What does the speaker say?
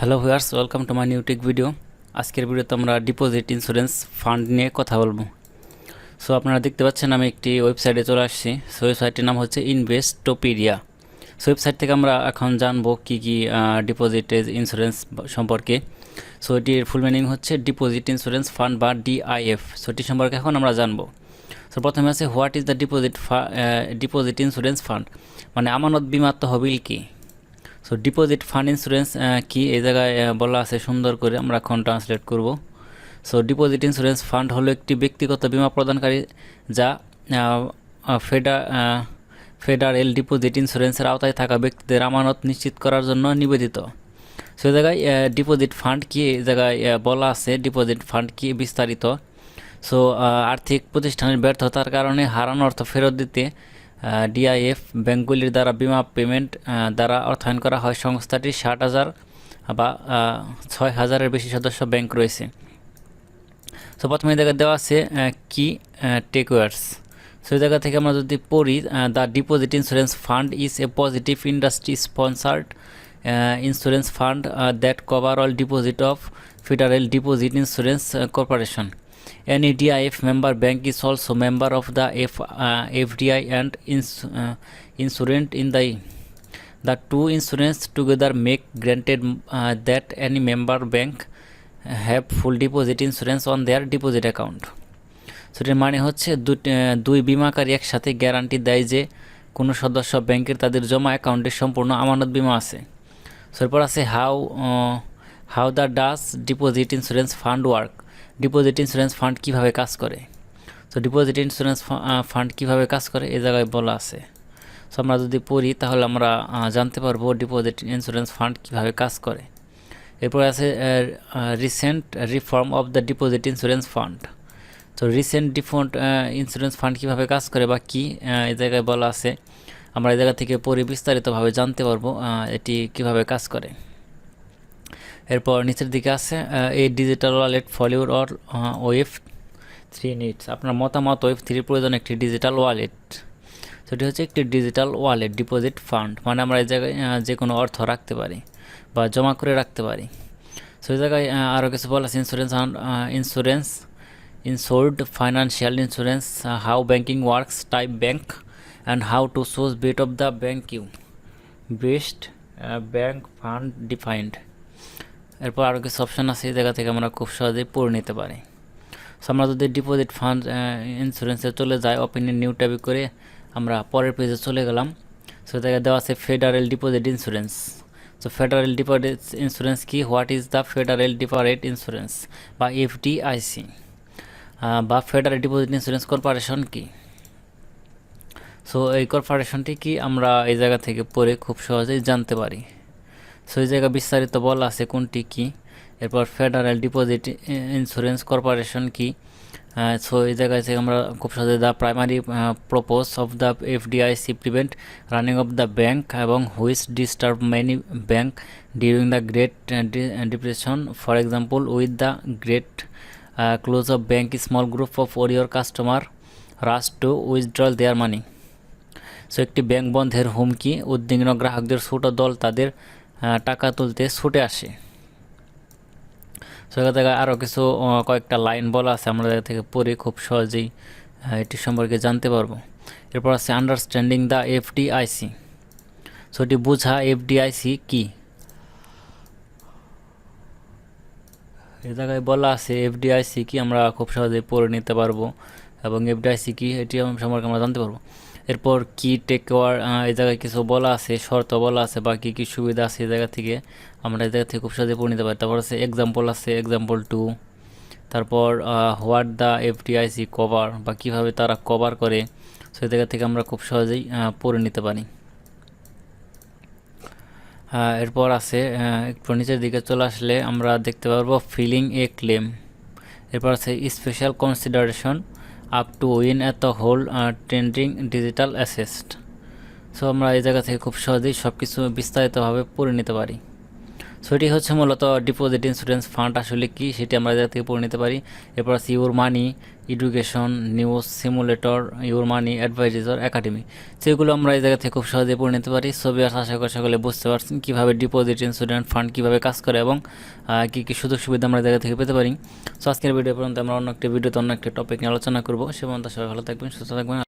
Hello viewers, welcome to my new take video. আজকের ভিডিওতে আমরা ডিপোজিট ইন্স্যুরেন্স ফান্ড নিয়ে কথা বলবো। সো আপনারা দেখতে পাচ্ছেন আমি একটি ওয়েবসাইটে চলে আসছি। সো ওয়েবসাইটের নাম হচ্ছে ইনভেস্টোপিডিয়া। সো ওয়েবসাইট থেকে আমরা এখন জানবো কি ডিপোজিট ইন্স্যুরেন্স সম্পর্কে। সো এটির ফুল মিনিং হচ্ছে ডিপোজিট ইন্স্যুরেন্স ফান্ড বা ডিআইএফ। সো এটি সম্পর্কে এখন আমরা জানবো। সো প্রথমে আছে what is the deposit insurance fund, মানে আমানত বীমা তহবিল কি। সো ডিপোজিট ফান্ড ইন্স্যুরেন্স কি, এই জায়গায় বলা আছে সুন্দর করে, আমরা এখন ট্রান্সলেট করব। সো ডিপোজিট ইন্স্যুরেন্স ফান্ড হলো একটি ব্যক্তিগত বীমা প্রদানকারী যা ফেডারেল ডিপোজিট ইন্স্যুরেন্সের আওতায় থাকা ব্যক্তিদের আমানত নিশ্চিত করার জন্য নিবেদিত। সো এই জায়গায় ডিপোজিট ফান্ড কি, এই জায়গায় বলা আছে ডিপোজিট ফান্ড কি বিস্তারিত। সো আর্থিক প্রতিষ্ঠানের ব্যর্থতার কারণে হারানো অর্থ ফেরত দিতে ডিআইএফ ব্যাংকগুলির দ্বারা বিমা পেমেন্ট দ্বারা অর্থায়ন করা হয়। সংস্থাটির 60,000 বা 6,000-এর বেশি সদস্য ব্যাংক রয়েছে। সো প্রথমে জায়গায় দেওয়া আছে কি টেকওয়ার্স। সো এই জায়গা থেকে আমরা যদি পড়ি, the deposit insurance fund is a positive industry sponsored insurance fund that cover all deposit of federal deposit insurance corporation. Any DIF member bank is also member of the FDI and insurant in the two insurance together make granted that any member bank have full deposit insurance on their deposit account. So এর মানে হচ্ছে দুই বিমাকারী একসাথে guarantee দেয় যে কোনো সদস্য ব্যাংকের তাদের জমা অ্যাকাউন্টে সম্পূর্ণ আমানত বীমা আছে। সো এরপর আছে how the does deposit insurance fund work. Deposit insurance fund কীভাবে কাজ করে। সো ডিপোজিট ইন্স্যুরেন্স ফান্ড কীভাবে কাজ করে এই জায়গায় বলা আছে। সো আমরা যদি পড়ি তাহলে আমরা জানতে পারবো ডিপোজিট ইন্স্যুরেন্স ফান্ড কীভাবে কাজ করে। এরপর আছে recent reform of the deposit insurance fund. তো রিসেন্ট ইন্স্যুরেন্স ফান্ড কীভাবে কাজ করে বা কী, এই জায়গায় বলা আছে। আমরা এই জায়গা থেকে পড়ে বিস্তারিতভাবে জানতে পারবো এটি কীভাবে কাজ করে। এরপর নিচের দিকে আছে এই digital wallet failure or wave 3 needs. আপনার মতামত ওয়েভ 3 প্রয়োজন একটি ডিজিটাল ওয়ালেট। সেটি হচ্ছে একটি ডিজিটাল ওয়ালেট ডিপোজিট ফান্ড, মানে আমরা এই জায়গায় যে কোনো অর্থ রাখতে পারি বা জমা করে রাখতে পারি। সো এই জায়গায় আরও কিছু বলা আছে insured financial insurance, how banking works, type bank and how to choose bet of the bank you best bank fund defined. এরপর আরও কিছু অপশান আছে, এই জায়গা থেকে আমরা খুব সহজেই পড়ে নিতে পারি। সো আমরা যদি ডিপোজিট ফান্ড ইন্স্যুরেন্সে চলে যাই, ওপেন নিউ ট্যাবে করে আমরা পরের পেজে চলে গেলাম। সো জায়গায় দেওয়া আছে federal deposit insurance. So federal deposit insurance কি, what is the federal deposit insurance বা এফডিআইসি বা ফেডারেল ডিপোজিট ইন্স্যুরেন্স কর্পোরেশন কি। সো এই কর্পোরেশনটি কি আমরা এই জায়গা থেকে পড়ে খুব সহজেই জানতে পারি। সো এই জায়গায় বিস্তারিত বলা আছে কোনটি কি। এরপর ফেডারেল ডিপোজিট ইন্স্যুরেন্স কর্পোরেশন কি। সো এই জায়গায় থেকে আমরা খুব সহজে the primary propose of the FDIC prevent running of the bank এবং which disturb many bank during the great depression, for example with the great close of bank small group of worrier customer rush to withdrawal their money. So একটি bank বন্ধের হুমকি, উদ্বিগ্ন গ্রাহকদের ছোট দল তাদের টাকা তুলতে ছুটে আসে। সো এখান থেকে আরও কিছু কয়েকটা লাইন বলা আছে, আমরা জায়গা থেকে পড়ে খুব সহজেই এটি সম্পর্কে জানতে পারবো। এরপর আছে আন্ডারস্ট্যান্ডিং দ্য এফডিআইসি। সো এটি বোঝা এফডিআইসি কি। এই জায়গায় বলা আছে এফডিআইসি কি, আমরা খুব সহজেই পড়ে নিতে পারবো এবং এফডিআইসি কি এটি সম্পর্কে আমরা জানতে পারবো। এরপর কি টেকওয়ার, এই জায়গায় কিছু বলা আছে, শর্ত বলা আছে বা কী কী সুবিধা আছে এই জায়গা থেকে আমরা এই জায়গা থেকে খুব সহজে পড়ে নিতে পারি। তারপর আছে এক্সাম্পল আছে, এক্সাম্পল 2। তারপর হোয়াট দ্য এফডিআইসি কভার বা কীভাবে তারা কভার করে, সেই জায়গা থেকে আমরা খুব সহজেই পড়ে নিতে পারি। এরপর আছে একটু নিচের দিকে চলে আসলে আমরা দেখতে পারবো ফিলিং এ ক্লেম। এরপর আছে special consideration up to win at the whole trending digital asset. So আমরা এই জায়গা থেকে খুব সহজেই সব কিছু বিস্তারিতভাবে পড়ে নিতে পারি। সো এটি হচ্ছে মূলত ডিপোজিট ইন্স্যুরেন্স ফান্ড আসলে কি সেটি আমরা জায়গা থেকে পড়ে নিতে পারি। এরপর আছে your money, education, news, simulator, your money, adviser, academy. সেগুলো আমরা এই জায়গা থেকে খুব সহজে পড়ে নিতে পারি। সো ভিউয়ার্স, আশা করি সকলে বুঝতে পারছেন কীভাবে ডিপোজিট ইন্স্যুরেন্স ফান্ড কীভাবে কাজ করে এবং কী কী সুযোগ সুবিধা আমরা এই জায়গা থেকে পেতে পারি। সো আজকের ভিডিও পর্যন্ত আমরা অন্য একটি ভিডিওতে অন্য একটি টপিক নিয়ে আলোচনা করবো। সে পর্যন্ত সবাই ভালো থাকবেন, সুস্থ থাকবেন।